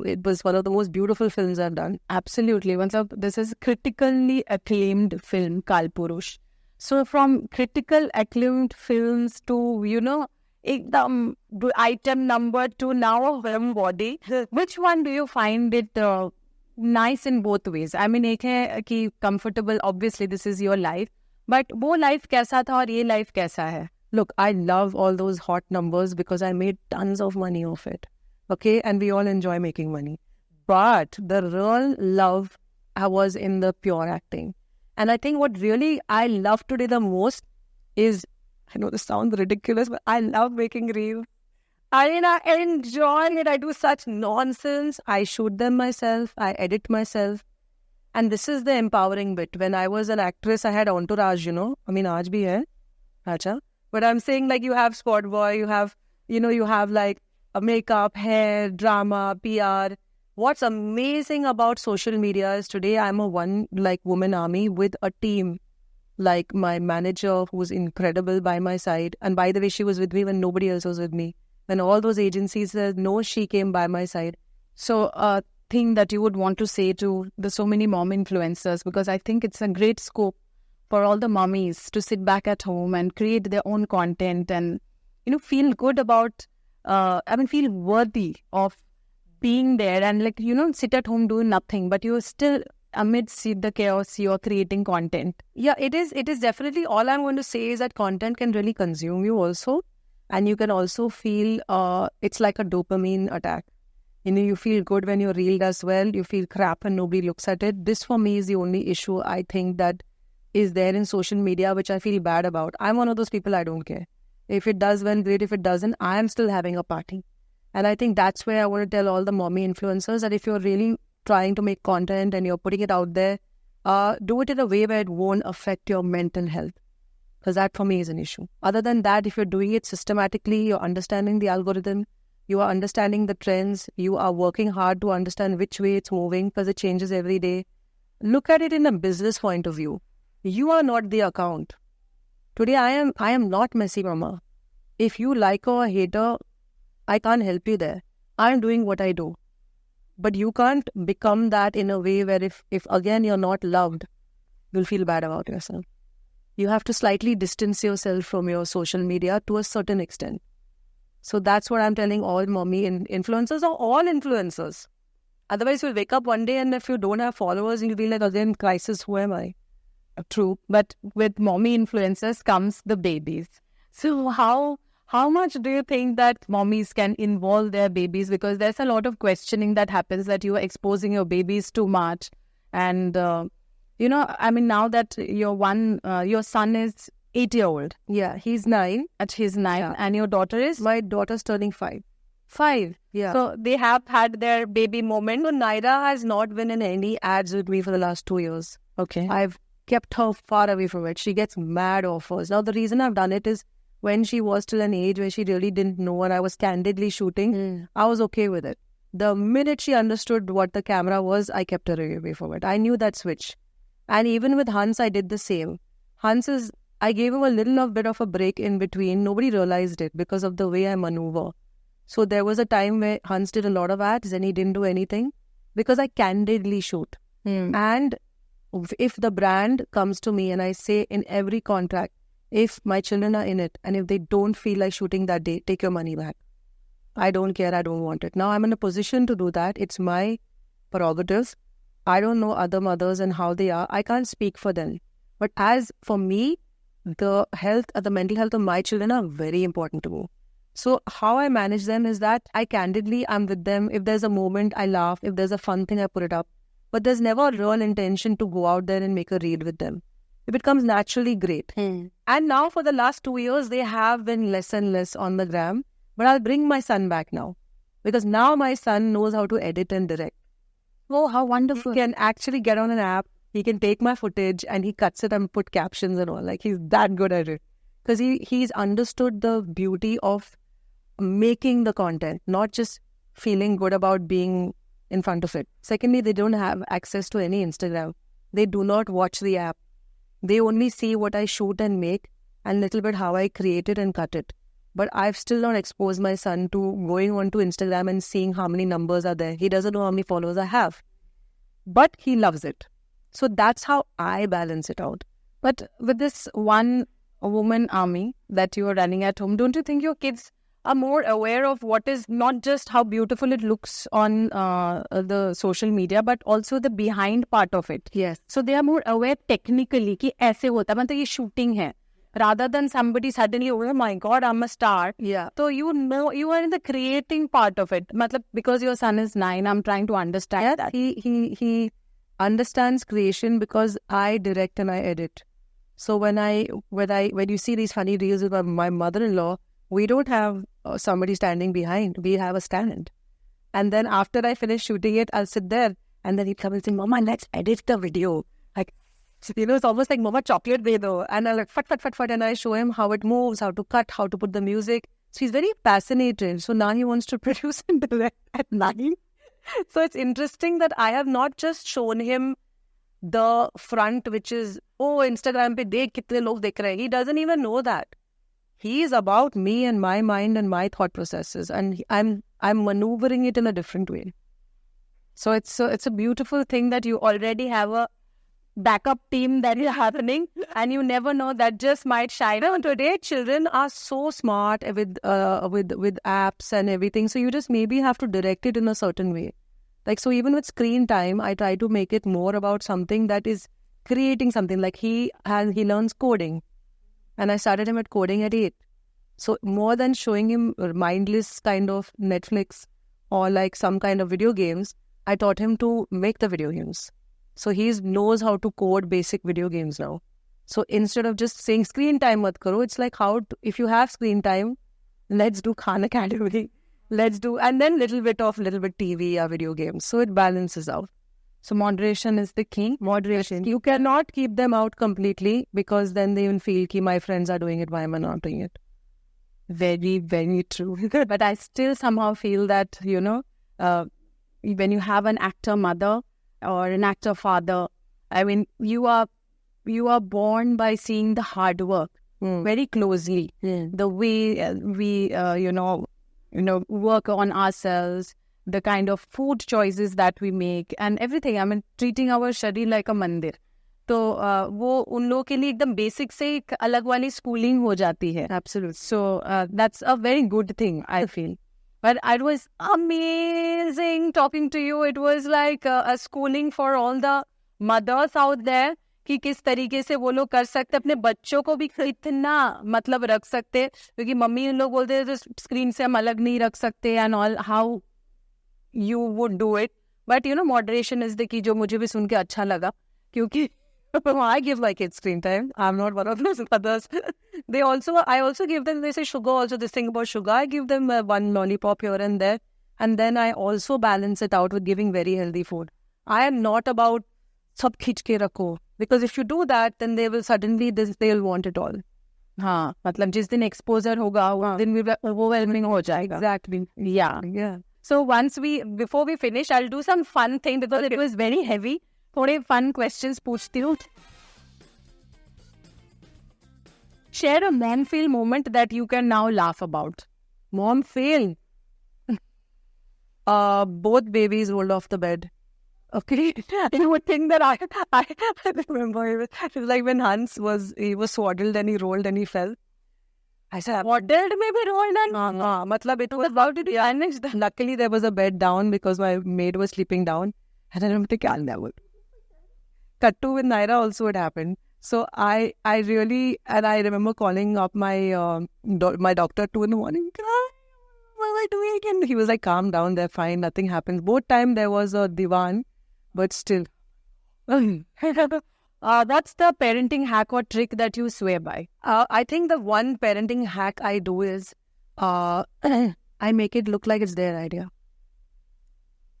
it was one of the most beautiful films I've done. Absolutely. This is critically acclaimed film, Kalpurush. So from critical acclaimed films to, item number to now a film body, which one do you find it nice in both ways? I mean, एक है कि comfortable, obviously this is your life, but वो life कैसा था और ये life कैसा है? Look, I love all those hot numbers because I made tons of money off it. Okay? And we all enjoy making money. But the real love was in the pure acting. And I think what really I love today the most is, I know this sounds ridiculous, but I love making reels. I enjoy it. I do such nonsense. I shoot them myself. I edit myself. And this is the empowering bit. When I was an actress, I had entourage, I mean, aaj bhi hai. Acha. But I'm saying you have spot boy, you have a makeup, hair, drama, PR. What's amazing about social media is today I'm a woman army with a team. Like my manager who's incredible by my side. And by the way, she was with me when nobody else was with me. When all those agencies said no, she came by my side. So a thing that you would want to say to the so many mom influencers, because I think it's a great scope for all the mommies to sit back at home and create their own content and, feel good about, feel worthy of being there and sit at home doing nothing, but you're still amidst the chaos, you're creating content. Yeah, it is definitely, all I'm going to say is that content can really consume you also. And you can also feel, it's like a dopamine attack. You feel good when your reel does well, you feel crap and nobody looks at it. This for me is the only issue I think that is there in social media, which I feel bad about. I'm one of those people, I don't care. If it does well, great. If it doesn't, I am still having a party. And I think that's where I want to tell all the mommy influencers that if you're really trying to make content and you're putting it out there, do it in a way where it won't affect your mental health. Because that for me is an issue. Other than that, if you're doing it systematically, you're understanding the algorithm, you are understanding the trends, you are working hard to understand which way it's moving because it changes every day. Look at it in a business point of view. You are not the account. Today, I am not Messy Mama. If you like or hate her, I can't help you there. I'm doing what I do. But you can't become that in a way where if again you're not loved, you'll feel bad about yourself. You have to slightly distance yourself from your social media to a certain extent. So that's what I'm telling all mommy influencers or all influencers. Otherwise, you'll wake up one day and if you don't have followers, you'll be like, again, crisis, who am I? True. But with mommy influencers comes the babies. So how much do you think that mommies can involve their babies? Because there's a lot of questioning that happens that you are exposing your babies too much. And, now that your son is 8-year-old. Yeah, he's 9. He's 9. Yeah. And your daughter is? My daughter's turning 5. 5? Yeah. So they have had their baby moment. No, Naira has not been in any ads with me for the last 2 years. Okay. I've kept her far away from it. She gets mad offers. Now, the reason I've done it is when she was still an age where she really didn't know and I was candidly shooting, I was okay with it. The minute she understood what the camera was, I kept her away from it. I knew that switch. And even with Hans, I did the same. I gave him a little bit of a break in between. Nobody realized it because of the way I maneuver. So there was a time where Hans did a lot of ads and he didn't do anything because I candidly shoot. And if the brand comes to me and I say in every contract, if my children are in it and if they don't feel like shooting that day, take your money back. I don't care. I don't want it. Now I'm in a position to do that. It's my prerogative. I don't know other mothers and how they are. I can't speak for them. But as for me, the mental health of my children are very important to me. So how I manage them is that I'm with them. If there's a moment, I laugh. If there's a fun thing, I put it up. But there's never a real intention to go out there and make a reel with them. If it comes naturally, great. And now for the last 2 years, they have been less and less on the gram. But I'll bring my son back now. Because now my son knows how to edit and direct. Oh, how wonderful. He can actually get on an app. He can take my footage and he cuts it and put captions and all. Like he's that good at it. Because he's understood the beauty of making the content, not just feeling good about being in front of it. Secondly, they don't have access to any Instagram. They do not watch the app. They only see what I shoot and make and little bit how I create it and cut it. But I've still not exposed my son to going onto Instagram and seeing how many numbers are there. He doesn't know how many followers I have. But he loves it. So that's how I balance it out. But with this one woman army that you are running at home, don't you think your kids are more aware of what is not just how beautiful it looks on the social media, but also the behind part of it? Yes. So they are more aware technically कि ऐसे होता है, मतलब ये shooting है. Rather than somebody suddenly, oh my God, I'm a star. Yeah. So you know, you are in the creating part of it. Matlab, because your son is 9, I'm trying to understand that. He understands creation because I direct and I edit. So when you see these funny reels with my mother-in-law, we don't have somebody standing behind. We have a stand. And then after I finish shooting it, I'll sit there and then he'd come and say, Mama, let's edit the video. Like, it's almost like Mama chocolate de do. And I'll like, fat. And I show him how it moves, how to cut, how to put the music. So he's very fascinated. So now he wants to produce and direct at 9. So it's interesting that I have not just shown him the front, which is, oh, Instagram pe dekh kitne log dekh rahe. He doesn't even know that. He is about me and my mind and my thought processes. And I'm maneuvering it in a different way. So it's a beautiful thing that you already have a backup team that is happening and you never know, that just might shine. No, today children are so smart with apps and everything. So you just maybe have to direct it in a certain way. Like, so even with screen time, I try to make it more about something that is creating something. Like he learns coding. And I started him at coding at 8. So more than showing him mindless kind of Netflix or like some kind of video games, I taught him to make the video games. So he knows how to code basic video games now. So instead of just saying screen time mat karo, it's like if you have screen time, let's do Khan Academy. Let's do, and then little bit TV or video games. So it balances out. So moderation is the key. Moderation. You cannot keep them out completely because then they will feel ki my friends are doing it, why am I not doing it? Very, very true. But I still somehow feel that, when you have an actor mother or an actor father, I mean, you are born by seeing the hard work very closely. The way we, work on ourselves, the kind of food choices that we make and everything. I mean, treating our sharir like a mandir. तो वो उन लोगों के लिए एकदम basic से एक अलग वाली स्कूलिंग हो जाती है. Absolutely. So that's a very good thing, I feel. But it was amazing talking to you. It was like a schooling for all the mothers out there कि किस तरीके से वो लोग कर सकते, अपने बच्चों को भी कितना मतलब रख सकते, क्योंकि मम्मी उन लोग बोलते थे स्क्रीन से हम अलग नहीं रख सकते and all, how you would do it. But moderation is the key, जो मुझे भी सुन के अच्छा लगा, क्योंकि I give my kids screen time. I'm not one of those others. I also give them, they say sugar, also this thing about sugar. I give them one lollipop here and there. And then I also balance it out with giving very healthy food. I am not about sab khich ke rakho. Because if you do that, then they will suddenly, they'll want it all. हाँ, मतलब जिस दिन exposure होगा, उस दिन overwhelming हो जाएगा. Exactly. Yeah. So before we finish, I'll do some fun thing because it was very heavy. थोड़े fun questions पूछती हूँ. Share a mom fail moment that you can now laugh about. Mom fail. Both babies rolled off the bed. Okay. You would think that I remember it was like when Hans was swaddled and he rolled and he fell. I said, swaddled maybe rolled and... matlab it was, how did you manage that? Luckily there was a bed down because my maid was sleeping down. And I remember thinking, never. Cut to with Naira also it happened. So I remember calling up my doctor 2 in the morning. What am I doing again? He was like, calm down, they're fine, nothing happens. Both time there was a divan, but still. That's the parenting hack or trick that you swear by. I think the one parenting hack I do is I make it look like it's their idea.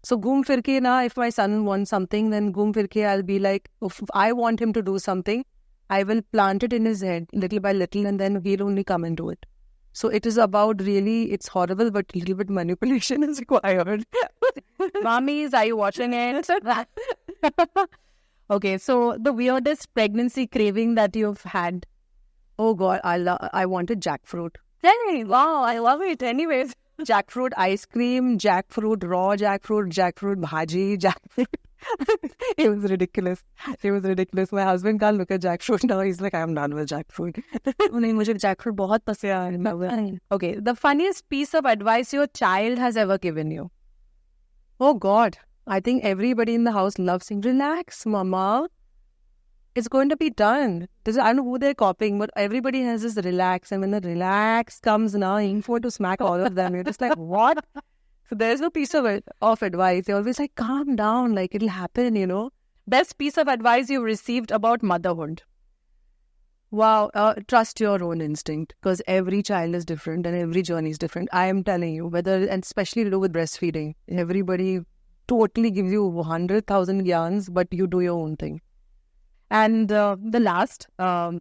So ghum fir ke na, if my son wants something, then ghum fir ke I'll be like, if I want him to do something, I will plant it in his head little by little and then he'll only come and do it. So it is about really, it's horrible, but a little bit manipulation is required. Mommies, are you watching it? Okay, so the weirdest pregnancy craving that you've had? Oh God, I wanted jackfruit. Hey, wow, I love it anyways. Jackfruit ice cream, jackfruit, raw jackfruit bhaji, jackfruit. It was ridiculous. My husband can't look at jackfruit now. He's like, I'm done with jackfruit. मुझे jackfruit बहुत पसंद है. Okay, the funniest piece of advice your child has ever given you? Oh God, I think everybody in the house loves saying, relax, mama. It's going to be done. I don't know who they're copying, but everybody has this relax. And when the relax comes now, info to smack all of them. You're just like, what? So there's no piece of advice. They're always like, calm down, like it'll happen, Best piece of advice you've received about motherhood? Wow, trust your own instinct because every child is different and every journey is different. I am telling you, and especially to do with breastfeeding, everybody totally gives you 100,000 yarns, but you do your own thing. And the last, a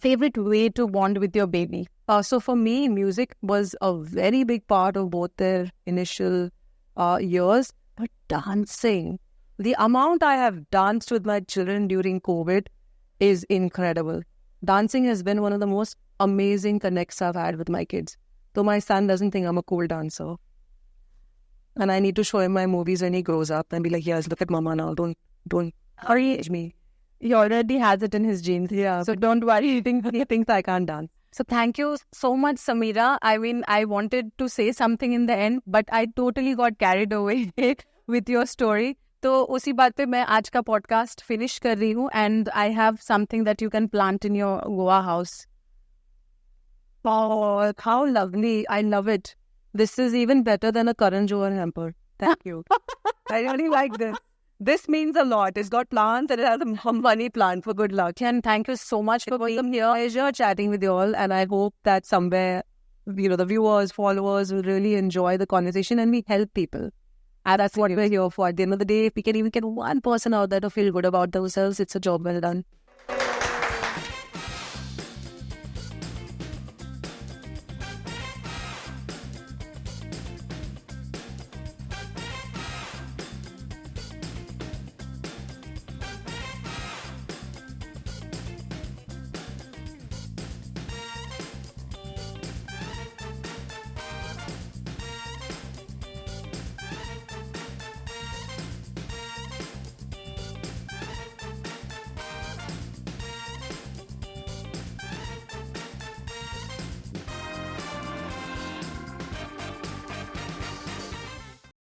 favorite way to bond with your baby? So for me, music was a very big part of both their initial years. But dancing, the amount I have danced with my children during COVID is incredible. Dancing has been one of the most amazing connects I've had with my kids. Though my son doesn't think I'm a cool dancer. And I need to show him my movies when he grows up and be like, yes, look at mama now. Don't encourage me. He already has it in his genes. Yeah. So don't worry. He thinks I can't dance. So thank you so much, Sameera. I mean, I wanted to say something in the end, but I totally got carried away with your story. तो उसी बात पे मैं आज का podcast finish कर रही हूँ and I have something that you can plant in your Goa house. Oh, how lovely. I love it. This is even better than a Karan Johar hamper. Thank you. I really like this. this means a lot. It's got plants and it has a money plant for good luck. And thank you so much for being here. Pleasure chatting with you all, and I hope that somewhere, the viewers, followers will really enjoy the conversation and we help people. And that's what we're here for. At the end of the day, if we can even get one person out there to feel good about themselves, it's a job well done.